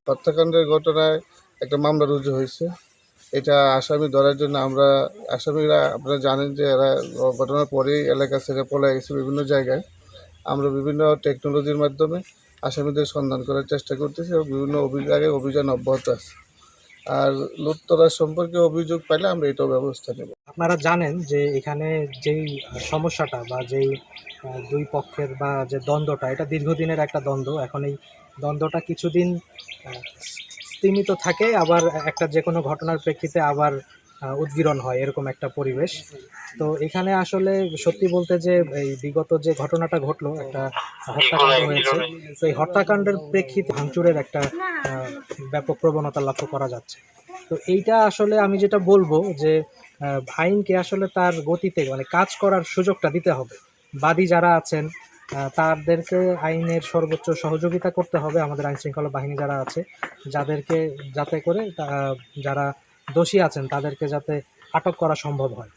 হত্যাকাণ্ডের ঘটনায় একটা মামলা রুজু হয়েছে। এটা আসামি ধরার জন্য আসামিরা আপনারা জানেন যে এরা ঘটনার পরেই এলাকা ছেড়ে পলায় গেছে বিভিন্ন জায়গায়। আমরা বিভিন্ন টেকনোলজির মাধ্যমে আসামিদের সন্ধান করার চেষ্টা করতেছি এবং বিভিন্ন অভিযান অব্যাহত আছে। আর লুটতরাজ সম্পর্কে অভিযোগ পাইলে আমরা এটাও ব্যবস্থা নেব। আপনারা জানেন যে এখানে যেই সমস্যাটা বা যেই দুই পক্ষের বা যে দ্বন্দ্বটা, এটা দীর্ঘদিনের একটা দ্বন্দ্ব। এখন এই দ্বন্দ্বটা কিছুদিন স্তিমিত থাকে, আবার একটা যে কোনো ঘটনার প্রেক্ষিতে আবার উদ্গীরণ হয়, এরকম একটা পরিবেশ। তো এখানে আসলে সত্যি বলতে যে এই বিগত যে ঘটনাটা ঘটলো, একটা হত্যাকাণ্ড হয়েছে, তো এই হত্যাকাণ্ডের প্রেক্ষিতে ভাঙচুরের একটা ব্যাপক প্রবণতা লক্ষ্য করা যাচ্ছে। তো এইটা আসলে আমি যেটা বলবো যে আইনকে আসলে তার গতিতে মানে কাজ করার সুযোগটা দিতে হবে। বাদী যারা আছেন তাদেরকে আইনের সর্বোচ্চ সহযোগিতা করতে হবে, আমাদের আইনশৃঙ্খলা বাহিনী যারা আছে যাদেরকে, যাতে করে যারা দোষী আছেন তাদেরকে যাতে আটক করা সম্ভব হয়।